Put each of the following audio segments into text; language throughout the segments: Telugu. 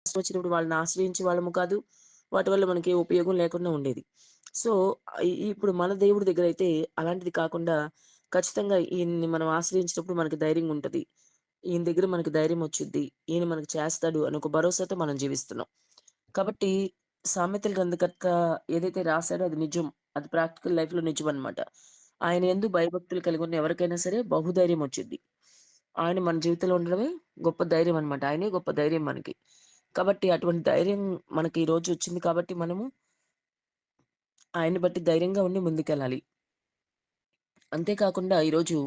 కష్టం వచ్చినప్పుడు వాళ్ళని ఆశ్రయించే వాళ్ళము కాదు. వాటి వల్ల మనకి ఉపయోగం లేకుండా ఉండేది. సో, ఇప్పుడు మన దేవుడి దగ్గరైతే అలాంటిది కాకుండా ఖచ్చితంగా ఈయన్ని మనం ఆశ్రయించినప్పుడు మనకి ధైర్యంగుంటది. ఈయన దగ్గర మనకి ధైర్యం వచ్చుద్ది. ఈయన మనకు చేస్తాడు అని ఒక భరోసాతో మనం జీవిస్తున్నాం. కాబట్టి సామెతల గ్రంథకర్త ఏదైతే రాసాడో అది నిజం. అది ప్రాక్టికల్ లైఫ్‌లో నిజమనమాట. ఆయన యందు భయభక్తులు కలిగున్న ఎవరికైనా సరే బహుధైర్యం వచ్చిద్ది. ఆయన మన జీవితంలో ఉండడమే గొప్ప ధైర్యం అనమాట. ఆయనే గొప్ప ధైర్యం మనకి. కాబట్టి అటువంటి ధైర్యం మనకి ఈ రోజు వచ్చింది కాబట్టి మనము ఆయన్ని బట్టి ధైర్యంగా ఉండి ముందుకెళ్ళాలి. అంతే కాకుండా ఈరోజు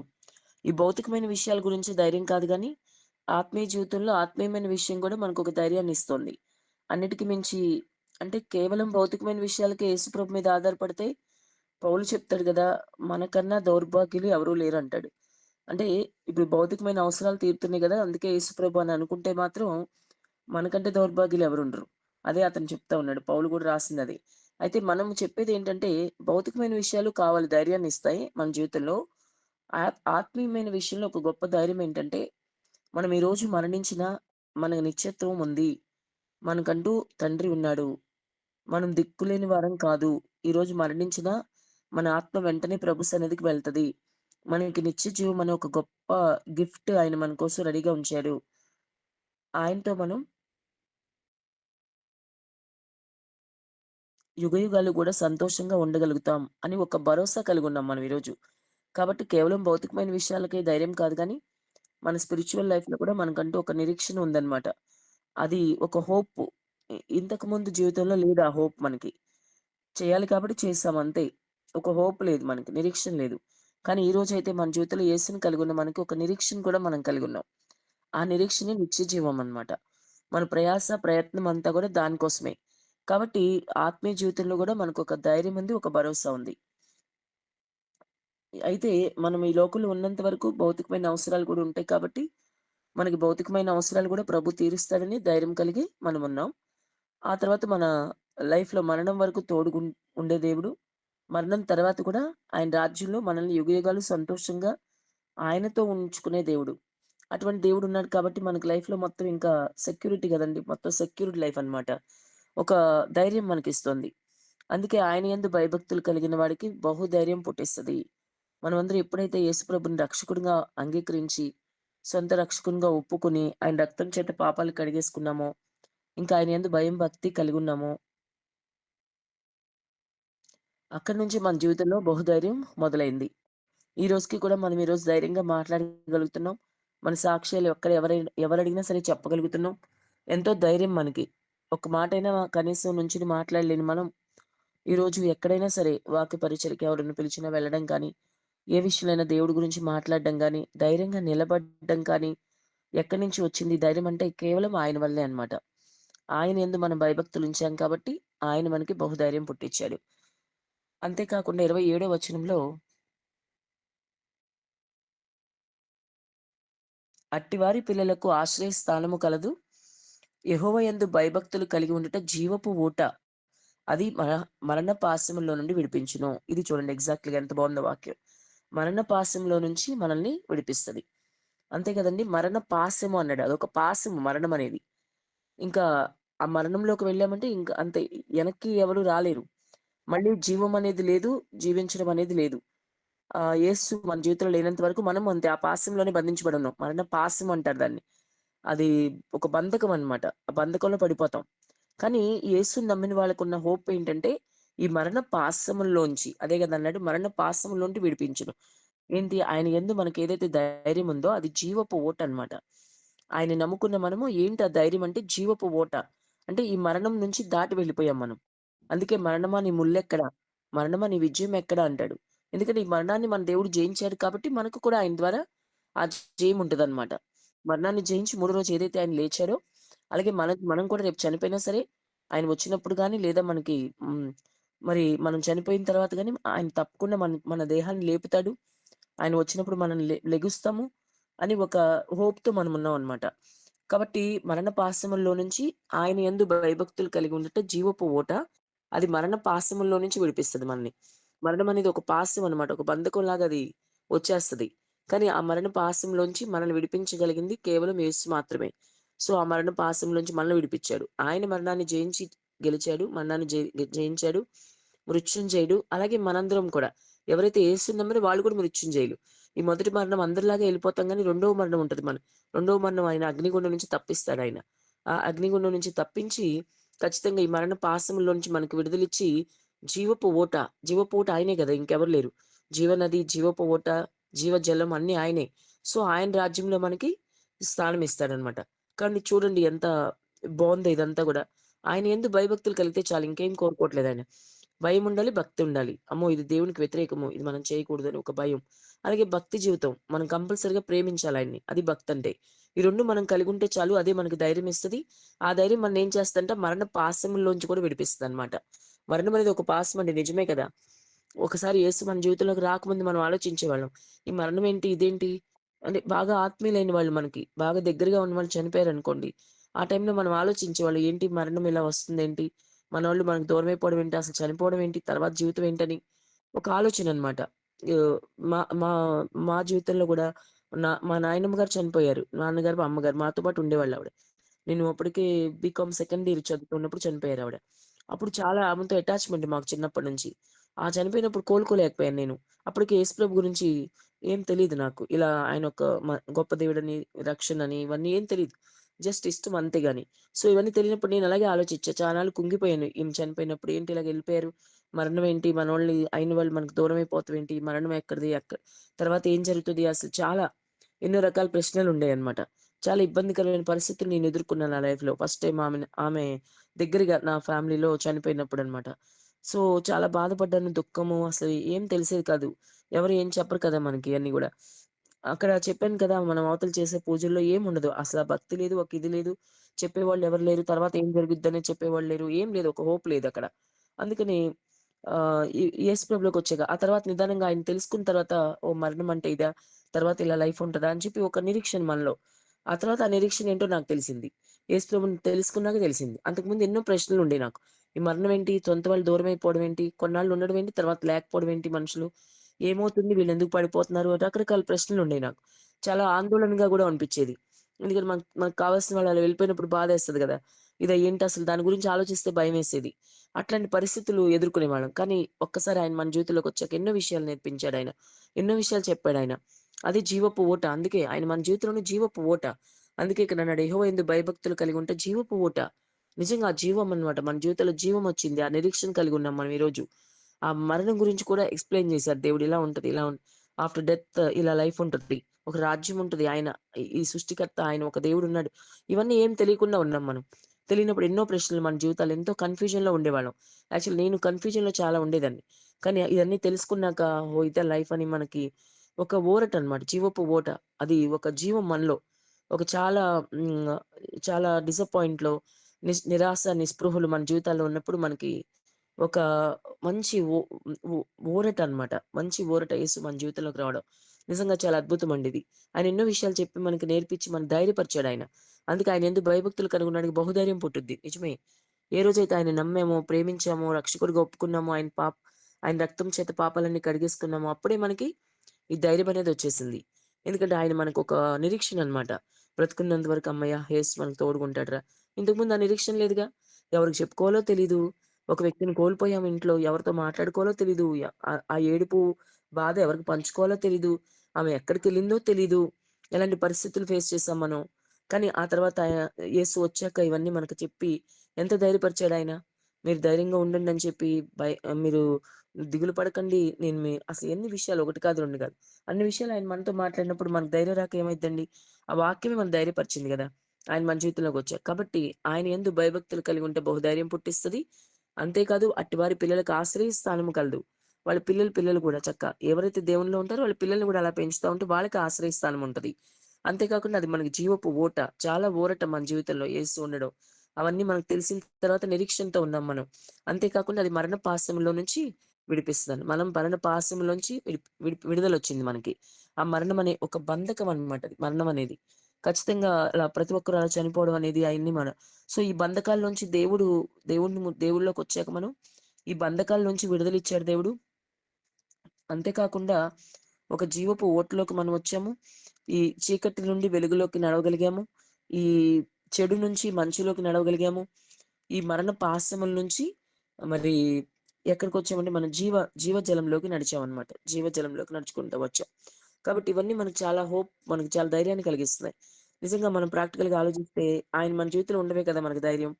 ఈ భౌతికమైన విషయాల గురించి ధైర్యం కాదు గానీ, ఆత్మీయ జీవితంలో ఆత్మీయమైన విషయం గూడా మనకొక ధైర్యాన్నిస్తోంది. అన్నిటికి మించి అంటే కేవలం భౌతికమైన విషయాలకే యేసుప్రభు మీద ఆధారపడితే పౌలు చెప్తాడు గదా! మనకన్నా దౌర్భాగ్యులు ఎవరు లేరంటాడు. అంటే ఇప్పుడు భౌతికమైన అవసరాలు తీరుతున్నాయి గదా! అందుకే యేసుప్రభు అని అనుకుంటే మాత్రం మనకంటే దౌర్భాగ్యులు ఎవరుండరు. అదే అతను చెప్తా ఉన్నాడు. పౌలు గూడా రాసిందదే. అయితే మనం చెప్పేదేంటంటే భౌతికమైన విషయాలు కావాలి ధైర్యాన్నిస్తాయి మన జీవితంలో. ఆత్మీయమైన విషయంలో ఒక గొప్ప ధైర్యం ఏంటంటే, మనం ఈరోజు మరణించినా మనకు నిత్యత్వం ఉంది. మనకంటూ తండ్రి ఉన్నాడు. మనం దిక్కులేని వారం కాదు. ఈరోజు మరణించినా మన ఆత్మ వెంటనే ప్రభు సన్నిధికి వెళ్తది. మనకి నిత్య జీవం అనే ఒక గొప్ప గిఫ్ట్ ఆయన మన కోసం రెడీగా ఉంచాడు. ఆయనతో మనం యుగయుగాలు గూడా సంతోషంగా ఉండగలుగుతాం అని ఒక భరోసా కలిగున్నాం మనం ఈరోజు. కాబట్టి కేవలం భౌతికమైన విషయాలకే ధైర్యం కాదు గానీ, మన స్పిరిచ్యువల్ లైఫ్‌లో కూడా మనకంటూ ఒక నిరీక్షణ ఉందన్నమాట. అది ఒక హోప్. ఇంతకుముందు జీవితంలో లేదు ఆ హోప్ మనకి. చేయాలి కాబట్టి చేసాం అంతే. ఒక హోప్ లేదు మనకి. నిరీక్షణ లేదు. కానీ ఈరోజైతే మన జీవితంలో యేసుని కలిగున్న మనకి ఒక నిరీక్షణ కూడా మనం కలిగున్నాం. ఆ నిరీక్షణే నిత్య జీవం అన్నమాట. మన ప్రయాస, ప్రయత్నం అంతా కూడా దానికోసమే. కాబట్టి ఆత్మీయ జీవితంలో గూడా మనకొక ధైర్యం ఉంది. ఒక భరోసా ఉంది. అయితే మనం ఈ లోకంలో ఉన్నంత వరకు భౌతికమైన అవసరాలు కూడా ఉంటాయి కాబట్టి, మనకి భౌతికమైన అవసరాలు గూడా ప్రభు తీరుస్తాడని ధైర్యం కలిగి మనమున్నాం. ఆ తర్వాత మన లైఫ్‌లో మరణం వరకు ఉండే దేవుడు. మరణం తర్వాత కూడా ఆయన రాజ్యంలో మనల్ని యుగయుగాలు సంతోషంగా ఆయనతో ఉంచుకునే దేవుడు. అటువంటి దేవుడున్నాడు కాబట్టి మనకి లైఫ్‌లో మొత్తం ఇంకా సెక్యూరిటీ గదండీ! మొత్తం సెక్యూర్డ్ లైఫ్ అన్నమాట. ఒక ధైర్యం మనకిస్తుంది. అందుకే ఆయన యందు భయభక్తులు కలిగిన వాడికి బహుధైర్యం పుట్టిస్తది. మనమందరం ఎప్పుడైతే యేసుప్రభుని రక్షకుడిగా అంగీకరించి, సొంత రక్షకునిగా ఒప్పుకొని, ఆయన రక్తం చేత పాపాలు కడిగేసుకున్నామో, ఇంకా ఆయన యందు భయం, భక్తి కలిగున్నామో, అక్కడి నుంచి మన జీవితంలో బహుధైర్యం మొదలైంది. ఈ రోజుకి కూడా మనం ఈరోజు ధైర్యంగా మాట్లాడగలుగుతున్నాం. మన సాక్ష్యాలు ఎవరడిగినా సరే చెప్పగలుగుతున్నాం. ఎంతో ధైర్యం మనకి. ఒక్క మాటైనా కనీసం నుంచుని మాట్లాడలేని మనం, ఈరోజు ఎక్కడైనా సరే వాక్య పరిచయకి ఎవరైనా పిలిచినా వెళ్ళడం కానీ, ఏ విషయంలోనైనా దేవుడి గురించి మాట్లాడడం గానీ, ధైర్యంగా నిలబడడం కానీ, ఎక్కడి నుంచి వచ్చింది ఈ ధైర్యం అంటే కేవలం ఆయన వల్లే అన్నమాట. ఆయన యందు మనం భయభక్తులుంచాం కాబట్టి, ఆయన మనకి బహుధైర్యం పుట్టిచ్చాడు. అంతేకాకుండా 27 వచనంలో అట్టివారి పిల్లలకు ఆశ్రయస్థానము కలదు. యెహోవా యందు భయభక్తులు కలిగి ఉండుట జీవపు ఊట. అది మరణ పాశములో నుండి విడిపించును. ఇది చూడండి ఎగ్జాక్ట్‌లీగా ఎంత బావుందో వాక్యం. మరణ పాశంలో నుంచి మనల్ని విడిపిస్తది. అంతే కదండీ! మరణ పాశము అన్నాడు. అదొక పాశము మరణమనేది. ఇంకా ఆ మరణంలోకి వెళ్ళామంటే ఇంక అంతే. ఎనక్కి ఎవరు రాలేరు. మళ్ళీ జీవం అనేది లేదు. జీవించడం అనేది లేదు. యేసు మన జీవితంలో లేనంత వరకు మనం అంతే. ఆ పాశంలోనే బంధించబడున్నాం. మరణ పాశం అంటారు దాన్ని. అది ఒక బంధకం అన్నమాట. ఆ బంధకంలో పడిపోతాం. కానీ యేసుని నమ్మిన వాళ్ళకున్న హోప్ ఏంటంటే, ఈ మరణ పాశముల్లోంచి అదే గదా! అన్నాడు. మరణ పాశములోంటి విడిపించును. ఏంటి ఆయన యందు మనకేదైతే ధైర్యం ఉందో అది జీవపు ఊటన్నమాట. ఆయన్ని నమ్ముకున్న మనము ఏంటి ఆ ధైర్యం అంటే జీవపు ఊట. అంటే ఈ మరణం నుంచి దాటి వెళ్ళిపోయాం మనం. అందుకే మరణమా నీ ముల్లెక్కడ? మరణమా నీ విజయం ఎక్కడ అంటాడు. ఎందుకంటే ఈ మరణాన్ని మన దేవుడు జయించాడు కాబట్టి మనకు కూడా ఆయన ద్వారా ఆ జయం ఉంటదన్నమాట. మరణాన్ని జయించి మూడో రోజు ఏదైతే ఆయన లేచాడో, అలాగే మనం కూడా రేపు చనిపోయినా సరే, ఆయన వచ్చినప్పుడు గాని లేదా మనకి మరి మనం చనిపోయిన తర్వాత గాని ఆయన తప్పకుండా మన మన దేహాన్ని లేపుతాడు. ఆయన వచ్చినప్పుడు మనం లెగుస్తాము అని ఒక హోప్‌తో మనమున్నామనమాట. కాబట్టి మరణ పాశముల్లో నుంచి ఆయన యందు భయభక్తులు కలిగి ఉండుట జీవపు ఊట. అది మరణ పాశముల్లో నుంచి విడిపిస్తది మనల్ని. మరణం అనేది ఒక పాశం అనమాట. ఒక బంధకంలాగా అది వచ్చేస్తది. కానీ ఆ మరణ పాశంలోంచి మనల్ని విడిపించగలిగింది కేవలం యేసు మాత్రమే. సో, ఆ మరణ పాశంలోంచి మనల్ని విడిపించాడు. ఆయన మరణాన్ని జయించి గెలిచాడు. మరణాన్ని జయించాడు. మృత్యుంజయుడు. అలాగే మనందరం కూడా. ఎవరైతే యేసుని నమ్మారో వాళ్ళు కూడా మృత్యుంజయులు. ఈ మొదటి మరణం అందరిలాగా ఎళ్ళిపోతాం గానీ, రెండవ మరణం ఉంటది రెండవ మరణం ఆయన అగ్నిగుండం నుంచి తప్పిస్తాడాయన. ఆ అగ్నిగుండం నుంచి తప్పించి, ఖచ్చితంగా ఈ మరణ పాశంలో నుంచి మనకు విడుదలిచ్చి, జీవపు ఊట, జీవపు ఊట ఆయనే గదా! ఇంకెవరు లేరు. జీవనది, జీవపు ఊట, జీవజలం అన్నీ ఆయనే. సో, ఆయన రాజ్యంలో మనకి స్థానం ఇస్తాడనమాట. కానీ చూడండి ఎంత బావుందో ఇదంతా గూడా. ఆయన యందు భయభక్తులు కలిగితే చాలు. ఇంకేం కోరుకోవట్లేదాయన. భయముండాలి, భక్తుండాలి. అమ్మో! ఇది దేవునికి వ్యతిరేకము. ఇది మనం చేయకూడదని ఒక భయం. అలాగే భక్తి జీవితం. మనం కంపల్సరీగా ప్రేమించాలాయన్ని. అది భక్తంటే. ఈ 2 మనం కలిగుంటే చాలు. అదే మనకి ధైర్యమిస్తది. ఆ ధైర్యం మనల్నేం చేస్తదంటే మరణ పాశంలోంచి కూడా విడిపిస్తదనమాట. మరణం అనేది ఒక పాశం అండి. నిజమే కదా! ఒకసారి యేసు మన జీవితంలోకి రాకముందు మనం ఆలోచించేవాళ్ళం. ఈ మరణం ఏంటి? ఇదేంటి? అంటే బాగా ఆత్మీయులైన వాళ్ళు మనకి, బాగా దగ్గరగా ఉన్నవాళ్ళు చనిపోయారనుకోండి. ఆ టైంలో మనం ఆలోచించేవాళ్ళం. ఏంటి మరణం ఇలా వస్తుందేంటి? మనోళ్ళు మనకు దూరమైపోవడం ఏంటి? అసలు చనిపోవడం ఏంటి? తర్వాత జీవితం ఏంటని ఒక ఆలోచననమాట. ఆహ్, మా మా మా జీవితంలో గూడా మా నాయనమ్మ గారు చనిపోయారు. నాన్నగారు, అమ్మగారు మాతో పాటు ఉండేవాళ్ళావిడ. నేను అప్పటికే బీకామ్ సెకండ్ ఇయర్ చదువుతున్నప్పుడు చనిపోయారావిడ. అప్పుడు చాలా ఆమెతో అటాచ్‌మెంట్ మాకు చిన్నప్పటి నుంచి. ఆ చనిపోయినప్పుడు కోలుకోలేకపోయాను నేను. అప్పటికి యేసుప్రభు గురించి ఏం తెలీదు నాకు. ఇలా ఆయన ఒక గొప్ప దేవుడని, రక్షణని ఇవన్నీ ఏం తెలీదు. జస్ట్ ఇష్టం అంతే గాని. సో, ఇవన్నీ తెలియనప్పుడు నేను అలాగే ఆలోచించా. చానాళ్ళు కుంగిపోయాను. ఈమె చనిపోయినప్పుడు ఏంటి ఇలాగ ఎళ్ళిపోయారు. మరణం ఏంటి? మనోళ్ళని అయిన వాళ్ళు మనకు దూరమైపోవటం ఏంటి? మరణం ఎక్కడిది? తర్వాత ఏం జరుగుతది? అసలు చాలా ఎన్నో రకాల ప్రశ్నలుండేయన్నమాట. చాలా ఇబ్బందికరమైన పరిస్థితులు నేను ఎదుర్కొన్నాను నా లైఫ్‌లో. ఫస్ట్ టైమ్ ఆమె దగ్గరగా నా ఫ్యామిలీలో చనిపోయినప్పుడన్నమాట. సో, చాలా బాధపడ్డాను. దుఃఖము అసలు ఏం తెలిసేది కాదు. ఎవరు ఏం చెప్పరు కదా! మనకి అన్నీ గూడా. అక్కడ చెప్పాను కదా! మనం అవతల చేసే పూజల్లో ఏముండదు. అసల భక్తి లేదు, ఒక ఇది లేదు. చెప్పేవాళ్ళు ఎవరు లేరు. తర్వాత ఏం జరుగుద్దనే చెప్పేవాళ్ళు లేరు. ఏం లేదు. ఒక హోప్ లేదక్కడ. అందుకని యేసు ప్రభులోకొచ్చాక ఆ తర్వాత నిదానంగా ఆయన తెలుసుకున్న తర్వాత ఓహ్! మరణం అంటే ఇదా? తర్వాత ఇలా లైఫ్ ఉంటదా? అని చెప్పి ఒక నిరీక్షణ మనలో. ఆ తర్వాత ఆ నిరీక్షణ ఏంటో నాకు తెలిసింది. యేసు ప్రభుని తెలుసుకున్నాక తెలిసింది. అంతకుముందు ఎన్నో ప్రశ్నలుండేయి నాకు. ఈ మరణం ఏంటి? సొంత వాళ్ళు దూరమైపోవడం ఏంటి? కొన్నాళ్ళు ఉండడం ఏంటి? తర్వాత లేకపోవడం ఏంటి మనుషులు? ఏమవుతుంది? వీళ్ళెందుకు పడిపోతున్నారు? రకరకాల ప్రశ్నలుండేయి నాకు. చాలా ఆందోళనగా గూడా అనిపిచ్చేది. ఎందుకంటే మనకు మనకు కావాల్సిన వాళ్ళు అలా వెళ్ళిపోయినప్పుడు బాధేస్తది గదా! ఏంటసలు దాని గురించి ఆలోచిస్తే భయమేసేది. అట్లాంటి పరిస్థితులు ఎదుర్కొనేవాళ్ళం. కానీ ఒక్కసారి ఆయన మన జీవితంలోకొచ్చాక ఎన్నో విషయాలు నేర్పించాడాయన. ఎన్నో విషయాలు చెప్పాడాయన. అది జీవపు ఊట. అందుకే ఆయన మన జీవితంలోనే జీవపు ఊట. అందుకే ఇక్కడన్నాడు యెహోవా యందు భయభక్తులు కలిగుంటే జీవపు ఊట. నిజంగా ఆ జీవం అన్నమాట. మన జీవితంలో జీవమొచ్చింది. ఆ నిరీక్షణ కలిగున్నాం మనం ఈరోజు. ఆ మరణం గురించి కూడా ఎక్స్‌ప్లెయిన్ చేశారు దేవుడు. ఇలా ఉంటది. ఆఫ్టర్ డెత్ ఇలా లైఫ్ ఉంటది. ఒక రాజ్యం ఉంటది. ఆయన ఈ సృష్టికర్త ఆయన ఒక దేవుడున్నాడు. ఇవన్నీ ఏం తెలియకుండా ఉన్నాం మనం. తెలియనప్పుడు ఎన్నో ప్రశ్నలు మన జీవితాల్లో ఎంతో కన్‌ఫ్యూజన్‌లో ఉండేవాళ్ళం. యాక్చువల్లీ నేను కన్‌ఫ్యూజన్‌లో చాలా ఉండేదాన్ని. కానీ ఇయన్నీ తెలుసుకున్నాక ఓహ్! ఇదా లైఫ్ అని మనకి ఒక ఊరటనమాట. జీవపు ఊట. అది ఒక జీవం మనలో. ఒక చాలా హ్మ్. చాలా డిసప్పాయింట్‌లో నిరాశ, నిస్పృహలు మన జీవితాల్లో ఉన్నప్పుడు మనకి ఒక మంచి ఊ ఊరటనమాట. మంచి ఊరట యేసు మన జీవితంలోకి రావడం. నిజంగా చాలా అద్భుతమండి ఇది. ఆయన ఎన్నో విషయాలు చెప్పి మనకి నేర్పించి మనకు ధైర్యపరిచాడాయన. అందుకే ఆయన యందు భయభక్తులు కలిగున్నోడికి బహుధైర్యం పుట్టుద్ది. నిజమే. ఏ రోజైతే ఆయన నమ్మామో, ప్రేమించామో, రక్షకుడిగా ఒప్పుకున్నామో, ఆయన రక్తం చేత పాపాలన్నీ కడిగేసుకున్నామో, అప్పుడే మనకి ఈ ధైర్యమనేదొచ్చేసింది. ఎందుకంటే ఆయన మనకొక నిరీక్షణనమాట. బ్రతికున్నంత వరకు హమ్మయ్య! యేసు మనకు తోడుగుంటాడురా. ఇంతకుముందు ఆ నిరీక్షణ లేదుగా. ఎవరికి చెప్పుకోవాలో తెలీదు. ఒక వ్యక్తిని కోల్పోయాం ఇంట్లో. ఎవరితో మాట్లాడుకోవాలో తెలీదు. ఆ ఏడుపు, బాధ ఎవరికి పంచుకోవాలో తెలీదు. ఆమె ఎక్కడికెళ్ళిందో తెలీదు. ఎలాంటి పరిస్థితులు ఫేస్ చేసాం మనం. కానీ ఆ తర్వాత యేసు వచ్చాక ఇవన్నీ మనకు చెప్పి ఎంత ధైర్యపరిచాడాయన. మీరు ధైర్యంగా ఉండండని చెప్పి మీరు దిగులు పడకండి. నేను అసలు ఎన్ని విషయాలు 1 కాదు, 2 కాదు. అన్ని విషయాలు ఆయన మనతో మాట్లాడినప్పుడు మనకు ధైర్యం రాక ఏమైద్దండి? ఆ వాక్యమే మనకు ధైర్యపరిచింది గదా! ఆయన మన జీవితంలోకొచ్చాక. కాబట్టి ఆయన యందు భయభక్తులు కలిగి ఉంటే బహుధైర్యం పుట్టిస్తది. అంతేకాదు అట్టివారి పిల్లలకి ఆశ్రయ స్థానము కలదు. వాళ్ళ పిల్లలు కూడా ఎవరైతే దేవునిలో ఉంటారో వాళ్ళ పిల్లల్ని గూడా అలా పెంచుతా ఉంటే వాళ్ళకి ఆశ్రయ స్థానం ఉంటది. అంతేకాకుండా అది మనకి జీవపు ఊట. చాలా ఊరట మన జీవితంలో యేసు ఉండడం. అవన్నీ మనకు తెలిసిన తర్వాత నిరీక్షణతో ఉన్నాం మనం. అంతేకాకుండా అది మరణ పాశంలో నుంచి విడిపిస్తదండి. మనం మరణ పాశంలోంచి విడుదలొచ్చింది మనకి. ఆ మరణం అనే ఒక బంధకం అన్నమాట అది. మరణం అనేది. ఖచ్చితంగా అలా ప్రతి ఒక్కరు అలా చనిపోవడం అనేది అయన్నీ సో, ఈ బంధకాల్లోంచి దేవుడిలోకొచ్చాక మనం ఈ బంధకాల నుంచి విడుదలిచ్చాడు దేవుడు. అంతేకాకుండా ఒక జీవపు ఊటలోకి మనం వచ్చాము. ఈ చీకటి నుండి వెలుగులోకి నడవగలిగాము. ఈ చెడు నుంచి మంచిలోకి నడవగలిగాము. ఈ మరణ పాశముల నుంచి మరి ఎక్కడికొచ్చామంటే మనం జీవజలంలోకి నడిచామనమాట. జీవజలంలోకి నడుచుకుంటూ వచ్చాం. కాబట్టి ఇవన్నీ మనకు చాలా మనకు చాలా ధైర్యాన్ని కలిగిస్తున్నాయి. నిజంగా మనం ప్రాక్టికల్‌గా ఆలోచిస్తే ఆయన మన జీవితంలో ఉండవే కదా మనకు ధైర్యం.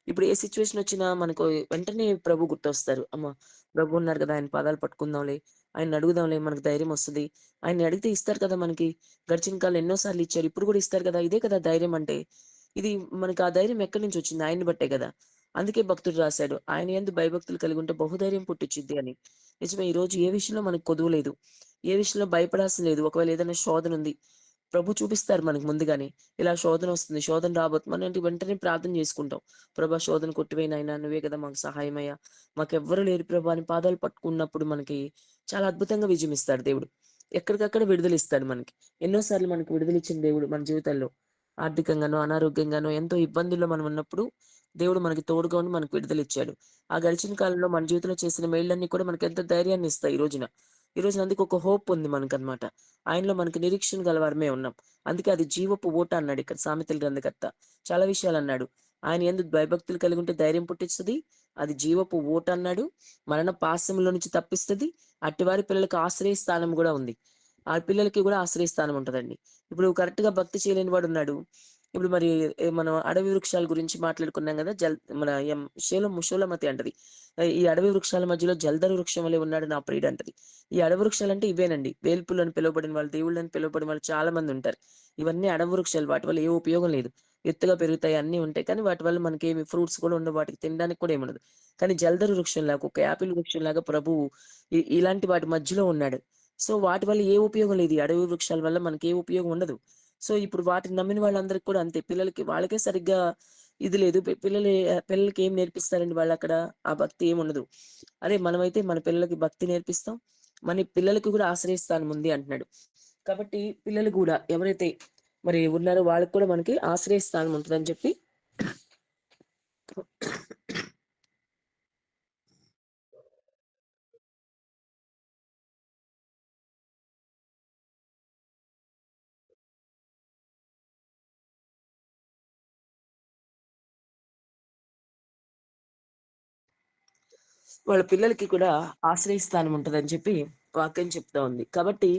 ఇప్పుడు ఏ సిట్యుయేషన్ వచ్చినా మనకు వెంటనే ప్రభు గుర్తొస్తారు. అమ్మ! ప్రభు ఉన్నారు కదా! ఆయన పాదాలు పట్టుకుందాంలే, ఆయన్ని అడుగుదాంలే మనకు ధైర్యం వస్తది. ఆయన్ని అడిగితే ఇస్తారు కదా మనకి. గడిచిన కాలంలో ఎన్నో సార్లు ఇచ్చారు. ఇప్పుడు కూడా ఇస్తారు కదా! ఇదే కదా ధైర్యం అంటే. ఇది మనకు ఆ ధైర్యం ఎక్కడి నుంచి వచ్చింది? ఆయన్ని బట్టే గదా! అందుకే భక్తుడు రాసాడు. ఆయన యందు భయభక్తులు కలిగుంటే బహుధైర్యం పుట్టించిద్ది అని. నిజమే ఈరోజు ఏ విషయంలో మనకు కొదువ లేదు. ఏ విషయంలో భయపడాల్సిన లేదు. ఒకవేళ ఏదైనా శోధనుంది. ప్రభు చూపిస్తారు మనకు ముందుగానే. ఇలా శోధనొస్తుంది. శోధన రాబోతుంది. మనం ఏంటి వెంటనే ప్రార్థన చేసుకుంటాం. ప్రభా! శోధన కొట్టివేయి నాయనా నువ్వే కదా మాకు సహాయమయ్యా. మాకెవ్వరు లేరు ప్రభా! అని పాదాలు పట్టుకున్నప్పుడు మనకి చాలా అద్భుతంగా విజయమిస్తాడు దేవుడు. ఎక్కడికక్కడ విడుదలిస్తాడు మనకి. ఎన్నో సార్లు మనకు విడుదలిచ్చిన దేవుడు మన జీవితాల్లో. ఆర్థికంగానో, అనారోగ్యంగానో ఎంతో ఇబ్బందుల్లో మనం ఉన్నప్పుడు దేవుడు మనకి తోడుగా ఉండి మనకు విడుదలిచ్చాడు. ఆ గడిచిన కాలంలో మన జీవితంలో చేసిన మేళ్ళన్నీ కూడా మనకెంతో ధైర్యాన్నిస్తాయి ఈ రోజున. ఈ రోజున అందుకే ఒక హోప్ ఉంది మనకనమాట. ఆయనలో మనకి నిరీక్షణ గలవారమే ఉన్నాం. అందుకే అది జీవపు ఊట అన్నాడు ఇక్కడ సామెతల గ్రంథకర్త. చాలా విషయాలన్నాడు. ఆయన యందు భయభక్తులు కలిగుంటే ధైర్యం పుట్టిస్తది. అది జీవపు ఊట అన్నాడు. మరణ పాశంలో నుంచి తప్పిస్తది. అట్టివారి పిల్లలకి ఆశ్రయ స్థానం గూడా ఉంది. ఆ పిల్లలకి గూడా ఆశ్రయ స్థానం ఉంటదండి. ఇప్పుడు కరెక్ట్‌గా భక్తి చేయలేని వాడున్నాడు. ఇప్పుడు మరి మనం అడవి వృక్షాల గురించి మాట్లాడుకున్నాం గదా! మన షూలమతి అంటది. ఈ అడవి వృక్షాల మధ్యలో జల్దర వృక్షం వలె ఉన్నాడు నా ప్రియుడంటది. ఈ అడవి వృక్షాలంటే ఇవేనండి. వేల్పులని పిలువబడిన వాళ్ళు, దేవుళ్ళని పిలువబడిన వాళ్ళు చాలా మందుంటారు. ఇవన్నీ అడవి వృక్షాలు. వాటి వల్ల ఏ ఉపయోగం లేదు. ఎత్తుగా పెరుగుతాయి, అన్నీ ఉంటాయి. కానీ వాటి వల్ల మనకేమి ఫ్రూట్స్ కూడా ఉండవు. వాటికి తినడానికి కూడా ఏముండదు. కానీ జల్దర వృక్షంలాగా, ఒక యాపిల్ వృక్షంలాగా ప్రభువు ఇలాంటి వాటి మధ్యలో ఉన్నాడు. సో, వాటి వల్ల ఏ ఉపయోగం లేదు. ఈ అడవి వృక్షాల వల్ల మనకి ఏ ఉపయోగం ఉండదు. సో, ఇప్పుడు వాటిని నమ్మిన వాళ్ళందరికి కూడా అంతే. పిల్లలకి వాళ్ళకే సరిగ్గా ఇది లేదు. పిల్లలకి ఏం నేర్పిస్తారండి వాళ్ళక్కడ? ఆ భక్తి ఏముండదు. అదే మనమైతే మన పిల్లలకి భక్తి నేర్పిస్తాం. మన పిల్లలకి కూడా ఆశ్రయస్థానం ఉంది అంటున్నాడు. కాబట్టి పిల్లలు గూడా ఎవరైతే మరి ఉన్నారో వాళ్ళకి కూడా మనకి ఆశ్రయస్థానం ఉంటదని చెప్పి వాళ్ళ పిల్లలకి కూడా ఆశ్రయస్థానం ఉంటదని చెప్పి వాక్యం చెప్తా ఉంది. కాబట్టి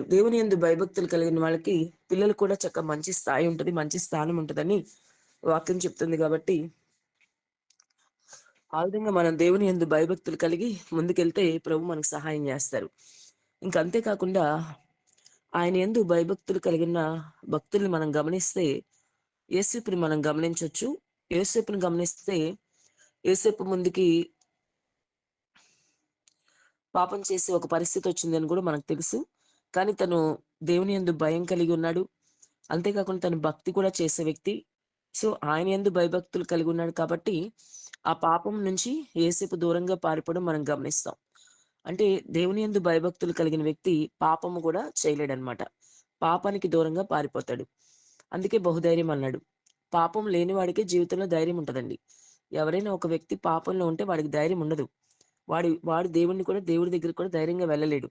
దేవుని యందు భయభక్తులు కలిగిన వాళ్ళకి పిల్లలు కూడా మంచి స్థాయి ఉంటది. మంచి స్థానం ఉంటదని వాక్యం చెప్తుంది కాబట్టి, ఆ విధంగా మనం దేవుని యందు భయభక్తులు కలిగి ముందుకెళ్తే ప్రభు మనకు సహాయం జేస్తారు. ఇంక అంతే కాకుండా ఆయన యందు భయభక్తులు కలిగిన భక్తుల్ని మనం గమనిస్తే యేసేపుని మనం గమనించొచ్చు. యేసేపుని గమనిస్తే యేసేపు ముందుకి పాపం చేసే ఒక పరిస్థితొచ్చిందని గూడా మనకు తెలుసు. కానీ తను దేవుని యందు భయం కలిగి ఉన్నాడు. అంతే కాకుండా తను భక్తి కూడా చేసే వ్యక్తి. సో, ఆయన యందు భయభక్తులు కలిగి ఉన్నాడు కాబట్టి, ఆ పాపం నుంచి యేసేపు దూరంగా పారిపోవడం మనం గమనిస్తాం. అంటే దేవుని యందు భయభక్తులు కలిగిన వ్యక్తి పాపము గూడా చేయలేడనమాట. పాపానికి దూరంగా పారిపోతాడు. అందుకే బహుధైర్యం అన్నాడు. పాపం లేని వాడికే జీవితంలో ధైర్యం ఉంటదండి. ఎవరైనా ఒక వ్యక్తి పాపంలో ఉంటే వాడికి ధైర్యం ఉండదు. వాడు దేవుడి దగ్గరికి కూడా ధైర్యంగా వెళ్ళలేడు.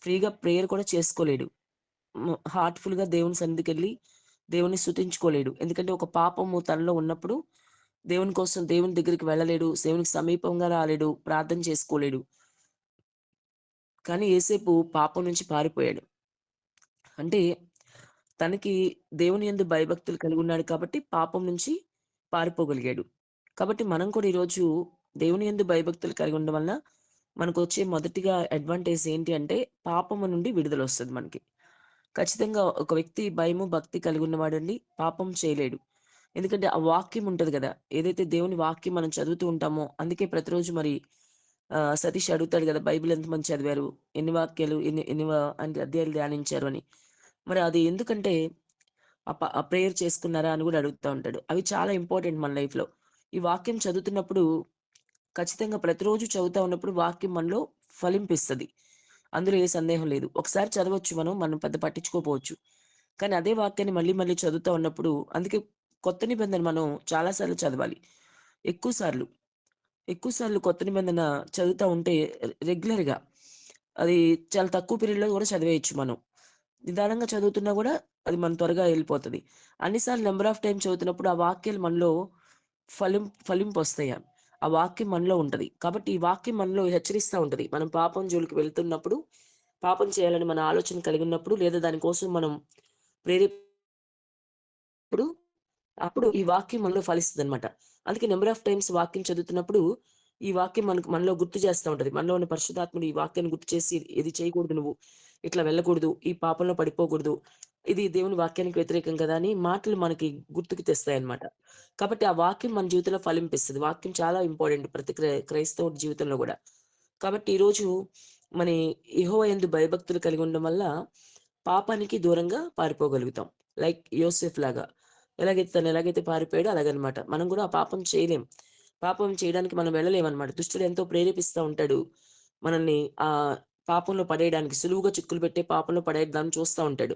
ఫ్రీగా ప్రేయర్ కూడా చేసుకోలేడు. హార్ట్‌ఫుల్‌గా దేవుని సన్నిధికెళ్ళి దేవుడిని స్తుతించుకోలేడు. ఎందుకంటే ఒక పాపము తనలో ఉన్నప్పుడు దేవుని కోసం దేవుని దగ్గరికి వెళ్ళలేడు. దేవునికి సమీపంగా రాలేడు. ప్రార్థన చేసుకోలేడు. కానీ యేసేపు పాపం నుంచి పారిపోయాడు. అంటే తనకి దేవుని యందు భయభక్తులు కలిగున్నాడు కాబట్టి పాపం నుంచి పారిపోగలిగాడు. కాబట్టి మనం కూడా ఈరోజు దేవుని యందు భయభక్తులు కలిగి ఉండడం వలన మనకొచ్చే మొదటిగా అడ్వాంటేజ్ ఏంటి అంటే పాపము నుండి విడుదలొస్తది మనకి. ఖచ్చితంగా ఒక వ్యక్తి భయము, భక్తి కలిగున్నవాడండి పాపం చేయలేడు. ఎందుకంటే ఆ వాక్యం ఉంటది గదా! ఏదైతే దేవుని వాక్యం మనం చదువుతూ ఉంటామో అందుకే ప్రతిరోజు మరి సతీష్ అడుగుతాడు గదా! బైబిల్ ఎంతమంది చదివారు? ఎన్ని వాక్యాలు ఎన్ని ఎన్ని వ అంటే అధ్యాయాలు ధ్యానించారు అని. మరి అది ఎందుకంటే ఆ ప్రేయర్ చేసుకున్నారా అని గూడా అడుగుతా ఉంటాడు. అవి చాలా ఇంపార్టెంట్ మన లైఫ్‌లో. ఈ వాక్యం చదువుతున్నప్పుడు ఖచ్చితంగా ప్రతిరోజు చదువుతా ఉన్నప్పుడు వాక్యం మనలో ఫలింపిస్తది. అందులో ఏ సందేహం లేదు. ఒకసారి చదవచ్చు మనం పెద్ద పట్టించుకోపోవచ్చు. కానీ అదే వాక్యాన్ని మళ్ళీ మళ్ళీ చదువుతా ఉన్నప్పుడు అందుకే కొత్త నిబంధన మనం చాలా సార్లు చదవాలి. ఎక్కువ సార్లు. ఎక్కువ సార్లు కొత్త నిబంధన చదువుతా ఉంటే రెగ్యులర్‌గా అది చాలా తక్కువ పీరియడ్‌లో గూడా చదివేయొచ్చు మనం. నిదానంగా చదువుతున్నా గూడా అది మన త్వరగా ఎళ్ళిపోతది. అన్ని సార్లు నంబర్ ఆఫ్ టైమ్స్ చదువుతున్నప్పుడు ఆ వాక్యాలు మనలో ఫలింపొస్తాయి. ఆ వాక్యం మనలో ఉంటది. కాబట్టి ఈ వాక్యం మనలో హెచ్చరిస్తా ఉంటది. మనం పాపం జోలికి వెళ్తున్నప్పుడు, పాపం చేయాలని మన ఆలోచన కలిగున్నప్పుడు, లేదా దాని కోసం మనం ప్రేరేప్పుడు అప్పుడు ఈ వాక్యం మనలో ఫలిస్తదనమాట. అందుకే నంబర్ ఆఫ్ టైమ్స్ వాక్యం చదువుతున్నప్పుడు, ఈ వాక్యం మనలో గుర్తు చేస్తా ఉంటది. మనలో ఉన్న పరిశుద్ధాత్ముడు ఈ వాక్యాన్ని గుర్తు చేసి, ఇది చేయకూడదు నువ్వు, ఇట్లా వెళ్ళకూడదు, ఈ పాపంలో పడిపోకూడదు, ఇది దేవుని వాక్యానికి వ్యతిరేకం కదా! అని మాటలు మనకి గుర్తుకు తెస్తాయన్నమాట. కాబట్టి ఆ వాక్యం మన జీవితంలో ఫలింపిస్తది. వాక్యం చాలా ఇంపార్టెంట్ ప్రతి క్రైస్తవుడి జీవితంలో గూడా. కాబట్టి ఈరోజు మరి యెహోవా యందు భయభక్తులు కలిగి ఉండడం వల్ల పాపానికి దూరంగా పారిపోగలుగుతాం. లైక్ యోసేఫ్ లాగా. ఎలాగైతే పారిపోయాడో అలాగనమాట. మనం గూడా ఆ పాపం చేయలేం. పాపం చేయడానికి మనం వెళ్ళలేమనమాట. దుష్టుడు ఎంతో ప్రేరేపిస్తా ఉంటాడు. మనల్ని పాపంలో పడేయడానికి సులువుగా చిక్కులు పెట్టే పాపంలో పడేద్దామని చూస్తా ఉంటాడు.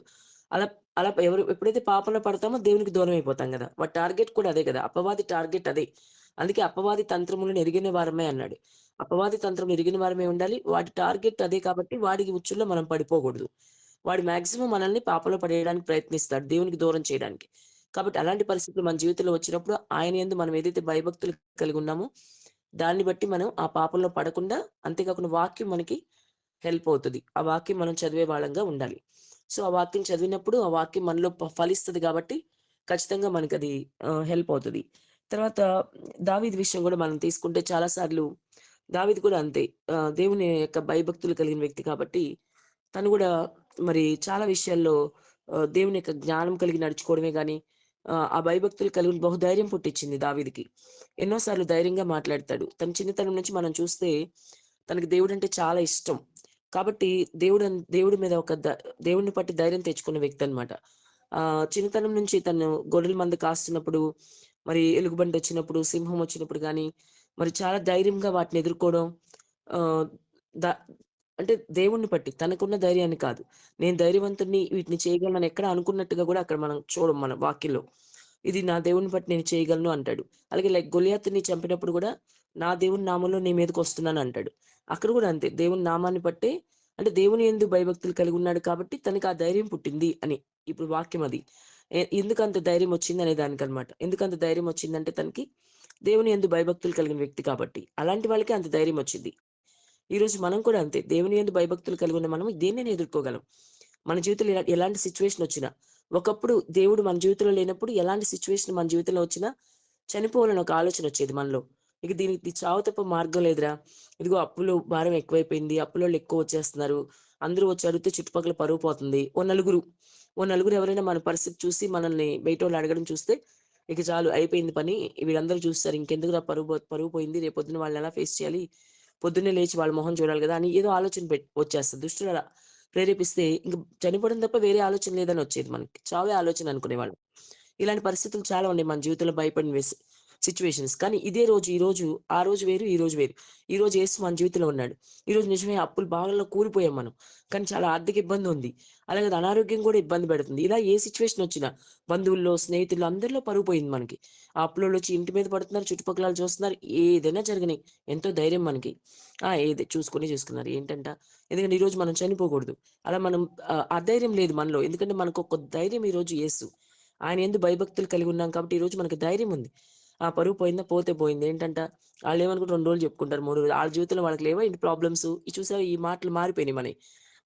అలా అలా ఎప్పుడైతే పాపంలో పడతామో దేవునికి దూరం అయిపోతాం గదా! వాడి టార్గెట్ కూడా అదే గదా! అపవాది టార్గెట్ అదే. అందుకే అపవాది తంత్రములను ఎరిగిన వారమే అన్నాడు. అపవాది తంత్రం ఎరిగిన వారమే ఉండాలి. వాడి టార్గెట్ అదే కాబట్టి వాడికి ఉచ్చుల్లో మనం పడిపోకూడదు. వాడు మాక్సిమం మనల్ని పాపంలో పడేయడానికి ప్రయత్నిస్తాడు. దేవునికి దూరం చేయడానికి. కాబట్టి అలాంటి పరిస్థితులు మన జీవితంలో వచ్చినప్పుడు ఆయన యందు మనం ఏదైతే భయభక్తులు కలిగి ఉన్నామో, దాన్ని బట్టి మనం ఆ పాపంలో పడకుండా, అంతేకాకుండా వాక్యం మనకి హెల్ప్ అవుతది. ఆ వాక్యం మనం చదివే వాళ్ళంగా ఉండాలి. సో, ఆ వాక్యం చదివినప్పుడు ఆ వాక్యం మనలో ఫలిస్తది కాబట్టి ఖచ్చితంగా మనకది హెల్ప్ అవుతది. తర్వాత దావీదు విషయం గూడా మనం తీసుకుంటే చాలా సార్లు దావీదు కూడా అంతే. దేవుని యొక్క భయభక్తులు కలిగిన వ్యక్తి కాబట్టి తను గూడా మరి చాలా విషయాల్లో దేవుని యొక్క జ్ఞానం కలిగి నడుచుకోవడమే గాని, ఆ భయభక్తులు కలిగి బహుధైర్యం పుట్టిచ్చింది దావీదుకి. ఎన్నో సార్లు ధైర్యంగా మాట్లాడతాడు. తన చిన్నతనం నుంచి మనం చూస్తే తనకి దేవుడంటే చాలా ఇష్టం. కాబట్టి దేవుడి మీద దేవుడిని పట్టి ధైర్యం తెచ్చుకున్న వ్యక్తనమాట. చిన్నతనం నుంచి తను గొర్రెల మంద కాస్తున్నప్పుడు, మరి ఎలుగుబంటొచ్చినప్పుడు, సింహం వచ్చినప్పుడు గాని, మరి చాలా ధైర్యంగా వాటిని ఎదుర్కోవడం. ఆహ్, ద అంటే దేవుడిని పట్టి తనకున్న ధైర్యాన్ని కాదు. నేను ధైర్యవంతుడిని వీటిని చేయగలనని ఎక్కడ అనుకున్నట్టుగా గూడా అక్కడ మనం చూడం మన వాక్యంలో. ఇది నా దేవుడిని బట్టి నేను చేయగలను అంటాడు. అలాగే లైక్ గొలియాతుని చంపినప్పుడు గూడా నా దేవుని నామంలో నీ మీదకొస్తున్నానంటాడు. అక్కడ గూడా అంతే. దేవుని నామాన్ని బట్టే అంటే దేవుని యందు భయభక్తులు కలిగున్నాడు కాబట్టి తనకి ఆ ధైర్యం పుట్టింది అని. ఇప్పుడు వాక్యం అది. ఎందుకంత ధైర్యం వచ్చిందనే దానికనమాట. ఎందుకంత ధైర్యం వచ్చిందంటే తనకి దేవుని యందు భయభక్తులు కలిగిన వ్యక్తి కాబట్టి. అలాంటి వాళ్ళకే అంత ధైర్యం వచ్చిద్ది. ఈరోజు మనం కూడా అంతే. దేవుని యందు భయభక్తులు కలిగున్న మనం దేన్నైనా ఎదుర్కోగలం. మన జీవితంలో ఎలాంటి సిట్యుయేషన్ వచ్చినా, ఒకప్పుడు దేవుడు మన జీవితంలో లేనప్పుడు ఎలాంటి సిట్యుయేషన్ మన జీవితంలో వచ్చినా చనిపోవాలని ఒక ఆలోచన వచ్చేది మనలో. ఇక దీనికి చావు తప్ప మార్గం లేదురా! ఇదిగో అప్పులు భారం ఎక్కువైపోయింది. అప్పులోళ్ళు ఎక్కువ వచ్చేస్తున్నారు. అందరూ వచ్చి అడిగితే చుట్టుపక్కల పరువు పోతుంది. ఓ నలుగురు ఎవరైనా మన పరిస్థితి చూసి మనల్ని బయటోళ్ళు అడగడం చూస్తే, ఇక చాలు అయిపోయింది పని. వీళ్ళందరూ చూస్తారు. ఇంకెందుకురా పరువు పోయింది. రేపొద్దున వాళ్ళనెలా ఫేస్ చేయాలి? పొద్దున్నే లేచి వాళ్ళ మొహం చూడాలి గదా! అని ఏదో ఆలోచన వచ్చేస్తది. దుష్టుడు అలా ప్రేరేపిస్తే ఇంక చనిపోవడం తప్ప వేరే ఆలోచన లేదని వచ్చేది మనకి. చావే ఆలోచన అనుకునేవాళ్ళం. ఇలాంటి పరిస్థితులు చాలా ఉన్నాయి మన జీవితంలో భయపడిన సిట్యుయేషన్స్. కానీ ఇదే రోజు, ఆ రోజు వేరు, ఈ రోజు వేరు. ఈరోజు యేసు మన జీవితంలో ఉన్నాడు. ఈరోజు నిజమే అప్పుల బాధల్లో కూలిపోయాం మనం. కానీ చాలా ఆర్థిక ఇబ్బంది ఉంది. అలాగే అనారోగ్యం కూడా ఇబ్బంది పెడుతుంది. ఇలా ఏ సిట్యుయేషన్ వచ్చినా బంధువుల్లో, స్నేహితుల్లో అందరిలో పరువు పోయింది మనకి. ఆ అప్పులోళ్ళొచ్చి ఇంటి మీద పడుతున్నారు, చుట్టుపక్కల ఆళ్ళు చూస్తున్నారు. ఏదైనా జరగని ఎంతో ధైర్యం మనకి. చూసుకున్నారు. ఏంటంట ఎందుకంటే ఈరోజు మనం చనిపోకూడదు. అలా మనం అధైర్యం లేదు మనలో. ఎందుకంటే మనకొక ధైర్యం ఈరోజు యేసు. ఆయన యందు భయభక్తులు కలిగి ఉన్నాం కాబట్టి ఈరోజు మనకు ధైర్యం ఉంది. ఆ పరువు పోయిందా? పోతే పోయింది. ఏంటంట ఆళ్ళేమనుకుంటారు 2 రోజులు చెప్పుకుంటారు. 3 రోజులు. ఆళ్ళ జీవితంలో వాళ్ళకి లేవా ఏంటి ప్రాబ్లమ్స్? చూసావా ఈ మాటలు మారిపోయినాయి మనయి.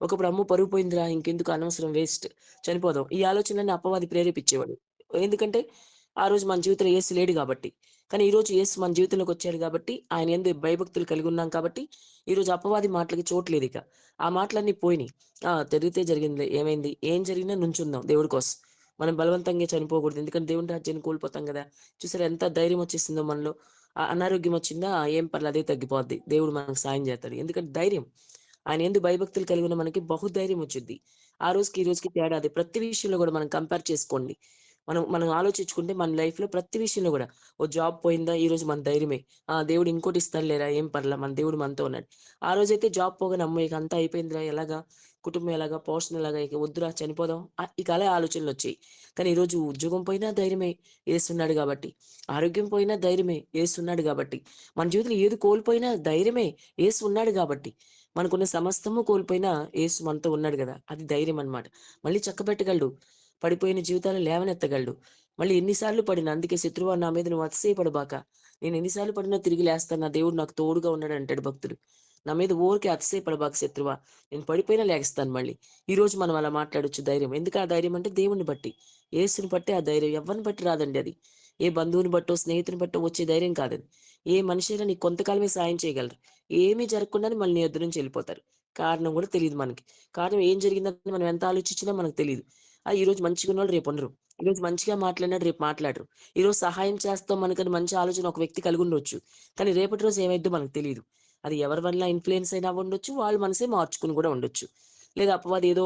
ఒకప్పుడు అమ్మో! పరువు పోయిందిరా ఇంకెందుకు అనవసరం వేస్ట్ చనిపోదాం. ఈ ఆలోచనలన్నీ అపవాది ప్రేరేపించేవాడు. ఎందుకంటే ఆ రోజు మన జీవితంలో యేసు లేడు గాబట్టి. కానీ ఈరోజు యేసు మన జీవితంలోకొచ్చాడు గాబట్టి, ఆయన యందు భయభక్తులు కలిగి ఉన్నాం కాబట్టి, ఈరోజు అపవాది మాటలకి చోట్లేదిక. ఆ మాటలన్నీ పోయినియి. జరిగితే జరిగిందిలే ఏమైంది? ఏం జరిగినా నుంచుందాం దేవుడి కోసం. మనం బలవంతంగా చనిపోకూడదు. ఎందుకంటే దేవుని రాజ్యాన్ని కోల్పోతాం గదా! చూసారా ఎంత ధైర్యం వచ్చేసిందో మనలో. అనారోగ్యం వచ్చిందా? ఏం పర్లేదు అదే తగ్గిపోద్ది. దేవుడు మనకు సాయం జేస్తాడు. ఎందుకంటే ధైర్యం. ఆయన యందు భయభక్తులు కలిగి ఉన్న మనకి బహుధైర్యం వచ్చిద్ది. ఆ రోజుకి, ఈ రోజుకి తేడా అదే. ప్రతి విషయంలో గూడా మనం కంపేర్ చేసుకోండి. మనం ఆలోచించుకుంటే మన లైఫ్‌లో ప్రతి విషయంలో గూడా ఓ జాబ్ పోయిందా? ఈరోజు మన ధైర్యమే. దేవుడు ఇంకోటి ఇస్తాడు లేరా ఏం పర్లా మన దేవుడు మనతో ఉన్నాడు. ఆ రోజైతే జాబ్ పోగానే అమ్మో! ఇక అంతా అయిపోయిందిరా ఎలాగా? కుటుంబం ఎలాగా? పోషణ ఎలాగా? ఇక వద్దురా చనిపోదాం. ఇక అలా ఆలోచనలొచ్చాయి. కానీ ఈరోజు ఉద్యోగం పోయినా ధైర్యమే యేసున్నాడు గాబట్టి. ఆరోగ్యం పోయినా ధైర్యమే యేసున్నాడు గాబట్టి. మన జీవితంలో ఏది కోల్పోయినా ధైర్యమే యేసు ఉన్నాడు గాబట్టి. మనకున్న సమస్తము కోల్పోయినా యేసు మనతో ఉన్నాడు గదా! అది ధైర్యం అన్నమాట. మళ్ళీ చక్కబెట్టగలడు. పడిపోయిన జీవితాలను లేవనెత్తగలడు. మళ్ళీ ఎన్ని సార్లు పడినా అందుకే శత్రువా నా మీద నువ్వు అతిశయపడబాక. నేను ఎన్ని సార్లు పడినా తిరిగి లేస్తాను. నా దేవుడు నాకు తోడుగా ఉన్నాడంటాడు భక్తుడు. నా మీద ఊరికే అతిశయపడబాకు శత్రువా. నేను పడిపోయినా లెగస్తాను మళ్ళీ. ఈరోజు మనం అలా మాట్లాడొచ్చు ధైర్యం. ఎందుకు ఆ ధైర్యం అంటే దేవుడిని బట్టి. యేసుని బట్టే ఆ ధైర్యం. ఎవ్వరిని బట్టి రాదండి అది. ఏ బంధువుని బట్టో, స్నేహితుని బట్టో వచ్చే ధైర్యం కాదది. ఏ మనిషి అయినా నీకు కొంతకాలమే సాయం చేయగలరు. ఏమీ జరగకుండానే మళ్ళీ నీ యొద్ద నుంచి ఎళ్ళిపోతారు. కారణం గూడా తెలీదు మనకి. కారణం ఏం జరిగిందని మనం ఎంత ఆలోచించినా మనకు తెలీదు. ఈరోజు మంచిగున్నోళ్ళు రేపుండరు. ఈరోజు మంచిగా మాట్లాడినోడు రేపు మాట్లాడరు. ఈరోజు సహాయం చేస్తాం మనకని మంచి ఆలోచన ఒక వ్యక్తి కలిగుండొచ్చు. కానీ రేపటి రోజు ఏమైద్దో మనకు తెలీదు. అది ఎవరి వల్ల ఇన్‌ఫ్లూయెన్స్ అయినా అవ్వుండొచ్చు. వాళ్ళ మనసే మార్చుకొని గూడా ఉండొచ్చు. లేదా అపవాది ఏదో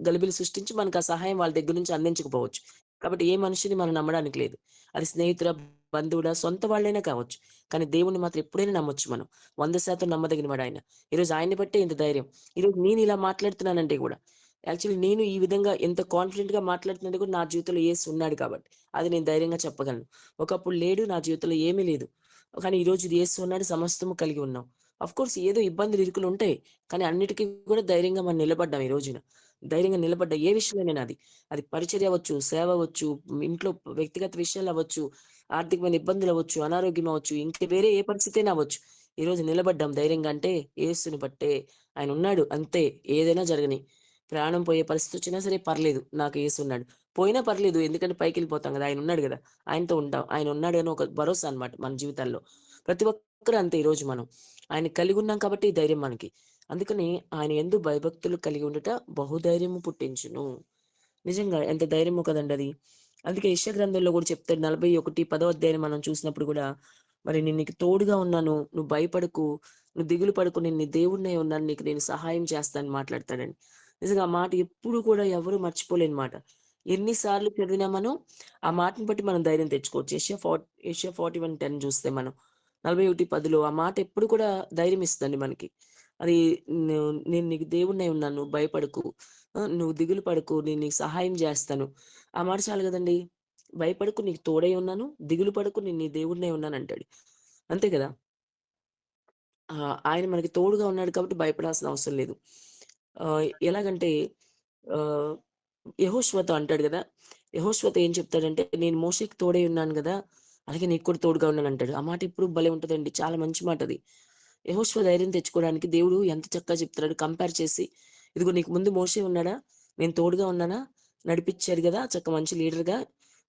గలిబిలి సృష్టించి మనకు ఆ సహాయం వాళ్ళ దగ్గర నుంచి అందించకపోవచ్చు. కాబట్టి ఏ మనిషిని మనం నమ్మడానికి లేదు. అది స్నేహితుడా, బంధువుడా, సొంత వాళ్ళైనా కావచ్చు. కానీ దేవుడిని మాత్రం ఎప్పుడైనా నమ్మొచ్చు మనం. 100% నమ్మదగినవాడాయన. ఈరోజు ఆయన్ని బట్టే ఇంత ధైర్యం. ఈరోజు నేనిలా మాట్లాడుతున్నానంటే గూడా యాక్చువల్లీ నేను ఈ విధంగా ఎంత కాన్ఫిడెంట్‌గా మాట్లాడుతున్నది కూడా నా జీవితంలో యేసు ఉన్నాడు కాబట్టి. అది నేను ధైర్యంగా చెప్పగలను. ఒకప్పుడు లేడు, నా జీవితంలో ఏమీ లేదు. కానీ ఈరోజు యేసు ఉన్నాడు, సమస్తము కలిగి ఉన్నాం. ఆఫ్‌కోర్స్ ఏదో ఇబ్బందులు, ఇరుకులుంటాయి. కానీ అన్నిటికి కూడా ధైర్యంగా మనం నిలబడ్డాం ఈ రోజున. ధైర్యంగా నిలబడ్డా ఏ విషయంలోనైనా అది. అది పరిచర్య అవ్వచ్చు, సేవ అవ్వచ్చు, ఇంట్లో వ్యక్తిగత విషయాలవ్వచ్చు, ఆర్థికమైన ఇబ్బందులవ్వచ్చు, అనారోగ్యం అవ్వచ్చు, ఇంక వేరే ఏ పరిస్థితి అయినా అవ్వచ్చు. ఈరోజు నిలబడ్డాం ధైర్యంగా అంటే యేసుని బట్టే. ఆయనున్నాడు అంతే. ఏదైనా జరగని. ప్రాణం పోయే పరిస్థితొచ్చినా సరే పర్లేదు. నాకు యేసున్నాడు. పోయినా పర్లేదు. ఎందుకంటే పైకెళ్ళిపోతాం గదా! ఆయనున్నాడు గదా! ఆయనతో ఉంటాం. ఆయనున్నాడు అని ఒక భరోసా అన్నమాట మన జీవితాల్లో. ప్రతి ఒక్కరు అంతే ఈరోజు మనం. ఆయన్ని కలిగున్నాం కాబట్టి ఈ ధైర్యం మనకి. అందుకని ఆయన యందు భయభక్తులు కలిగి ఉండుట బహుధైర్యము పుట్టించును. నిజంగా ఎంత ధైర్యమో కదండీ అది. అందుకే యెషయా గ్రంథంలో గూడా చెప్తాడు 41 10 అధ్యాయం మనం చూసినప్పుడు గూడా, మరి నేను నీకు తోడుగా ఉన్నాను. నువ్వు భయపడకు. నువ్వు దిగులు పడకు. నేను నీ దేవుడినై ఉన్నాను. నీకు నేను సహాయం చేస్తానని మాట్లాడతాడండి. నిజంగా ఆ మాట ఎప్పుడు కూడా ఎవరు మర్చిపోలేని మాట. ఎన్ని సార్లు చదివినా మనం ఆ మాటని బట్టి మనం ధైర్యం తెచ్చుకోవచ్చు. యెషయా 41:10 చూస్తే మనం 41:10లో ఆ మాట ఎప్పుడు కూడా ధైర్యం ఇస్తదండి మనకి. అది నేను నీకు దేవుడినై ఉన్నాను. నువ్వు భయపడకు. నువ్వు దిగులు పడకు. నేను నీకు సహాయం జేస్తాను. ఆ మాట చాలు గదండీ! భయపడకు నీకు తోడై ఉన్నాను. దిగులు పడకు నేను నీ దేవుడినై ఉన్నానంటాడు. అంతే గదా! ఆయన మనకి తోడుగా ఉన్నాడు కాబట్టి భయపడాల్సిన అవసరం లేదు. ఎలాగంటే ఆహ్, యెహోషువతో అంటాడు గదా! యెహోషువతో ఏం చెప్తాడంటే, "నేను మోషేకి తోడై ఉన్నాను గదా! అలాగే నీకు కూడా తోడుగా ఉన్నానంటాడు." ఆ మాట ఎప్పుడు భలే ఉంటదండి. చాలా మంచి మాటది. యెహోషువ ధైర్యం తెచ్చుకోవడానికి దేవుడు ఎంత చక్కగా చెప్తున్నాడు కంపేర్ చేసి, "ఇదిగో నీకు ముందు మోషే ఉన్నాడా? నేను తోడుగా ఉన్నానా? నడిపిచ్చాడు గదా! మంచి లీడర్‌గా.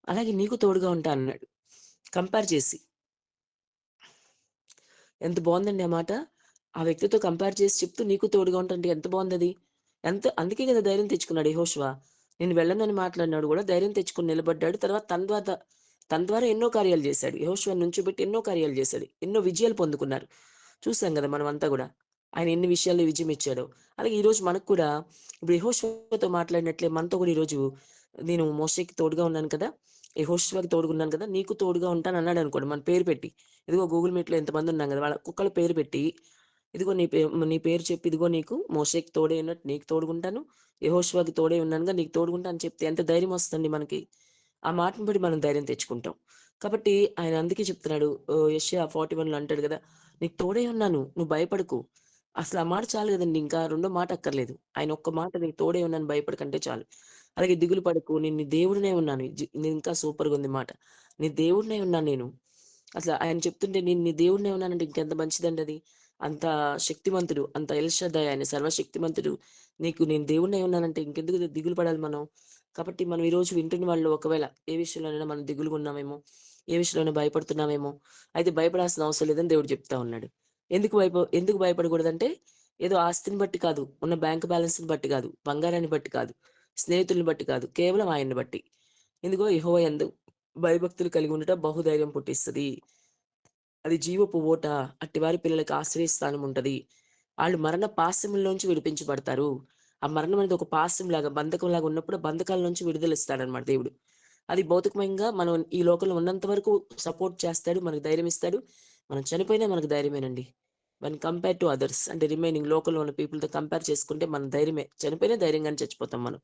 అలాగే నీకు తోడుగా ఉంటా" అన్నాడు. కంపేర్ చేసి. ఎంత బావుందండి ఆ మాట. ఆ వ్యక్తితో కంపేర్ చేసి చెప్తూ నీకు తోడుగా ఉంటా అంటే ఎంత బావుందది. అందుకే గదా ధైర్యం తెచ్చుకున్నాడు యెహోషువ. నేను వెళ్ళనని మాట్లాడినాడు గూడా ధైర్యం తెచ్చుకొని నిలబడ్డాడు. తర్వాత తన ద్వారా ఎన్నో కార్యాలు జేశాడు. యెహోషువని నుంచోబెట్టి ఎన్నో కార్యాలు జేశాడు. ఎన్నో విజయాలు పొందుకున్నారు. చూసాం గదా మనమంతా గూడా. ఆయన ఎన్ని విషయాల్లో విజయం ఇచ్చాడో. అలాగే ఈరోజు మనకు కూడా ఇప్పుడు యెహోషువతో మాట్లాడినట్లే మనతో గూడా ఈరోజు నేను మోషేకి తోడుగా ఉన్నాను కదా! యెహోషువకి తోడుగా ఉన్నాను కదా! నీకు తోడుగా ఉంటానన్నాడనుకోండి మన పేరు పెట్టి. ఇదిగో గూగుల్ మీట్‌లో ఇంతమందున్నాం గదా! వాళ్ళ ఒక్కొక్కళ్ళ పేరు పెట్టి, ఇదిగో నీ పేరు చెప్పి, ఇదిగో నీకు మోషేకి తోడై ఉన్నట్టు నీకు తోడుగుంటాను. యెహోషువకి తోడై ఉన్నానుగా నీకు తోడుగుంటా అని చెప్తే ఎంత ధైర్యమొస్తదండి మనకి. ఆ మాటను బట్టి మనం ధైర్యం తెచ్చుకుంటాం. కాబట్టి ఆయన అందుకే చెప్తున్నాడు యెషయా 41లో అంటాడు గదా! నీకు తోడై ఉన్నాను. నువ్వు భయపడకు. అసలు ఆ మాట చాలు గదండీ! ఇంకా రెండో మాట అక్కర్లేదు. ఆయన ఒక్క మాట నీకు తోడై ఉన్నాను భయపడకంటే చాలు. అలాగే దిగులు పడకు. నేను నీ దేవుడినై ఉన్నాను. ఇది ఇంకా సూపర్‌గుంది మాట. నీ దేవుడినై ఉన్నాను నేను. అసల ఆయన చెప్తుంటే నేను నీ దేవుడినై ఉన్నానంటే ఇంకెంత మంచిదండి అది. అంత శక్తిమంతుడు. అంత ఎల్ షద్దై ఆయన సర్వశక్తిమంతుడు. నీకు నేను దేవుడినై ఉన్నానంటే ఇంకెందుకు దిగులు పడాలి మనం. కాబట్టి మనం ఈరోజు వింటున్న వాళ్ళు ఒకవేళ ఏ విషయంలోనైనా మనం దిగులుగా ఉన్నామేమో, ఏ విషయంలోనైనా భయపడుతున్నామేమో, అయితే భయపడాల్సిన అవసరం లేదని దేవుడు చెప్తా ఉన్నాడు. ఎందుకు భయపడకూడదంటే ఏదో ఆస్తిని బట్టి కాదు, ఉన్న బ్యాంక్ బ్యాలెన్స్‌ని బట్టి కాదు, బంగారాన్ని బట్టి కాదు, స్నేహితుల్ని బట్టి కాదు, కేవలం ఆయన్ని బట్టి. ఇదిగో యెహోవా యందు భయభక్తులు కలిగి ఉండుట బహుధైర్యం పుట్టిస్తది. అది జీవపు ఊట. అట్టివారి పిల్లలకి ఆశ్రయస్థానం ఉంటది. ఆళ్ళు మరణ పాశముల్లోంచి విడిపించబడతారు. ఆ మరణం అనేది ఒక పాశంలాగా, బంధకంలాగా ఉన్నప్పుడు ఆ బంధకాల నుంచి విడుదలిస్తాడనమాట దేవుడు. అది భౌతికమంగా మనం ఈ లోకంలో ఉన్నంత వరకు సపోర్ట్ చేస్తాడు. మనకు ధైర్యం ఇస్తాడు. మనం చనిపోయినా మనకు ధైర్యమేనండి. వెన్ కంపేర్ టు అదర్స్ అంటే రిమైనింగ్ లోకంలో ఉన్న పీపుల్‌తో కంపేర్ చేసుకుంటే మన ధైర్యమే. చనిపోయినా ధైర్యంగానే చచ్చిపోతాం మనం.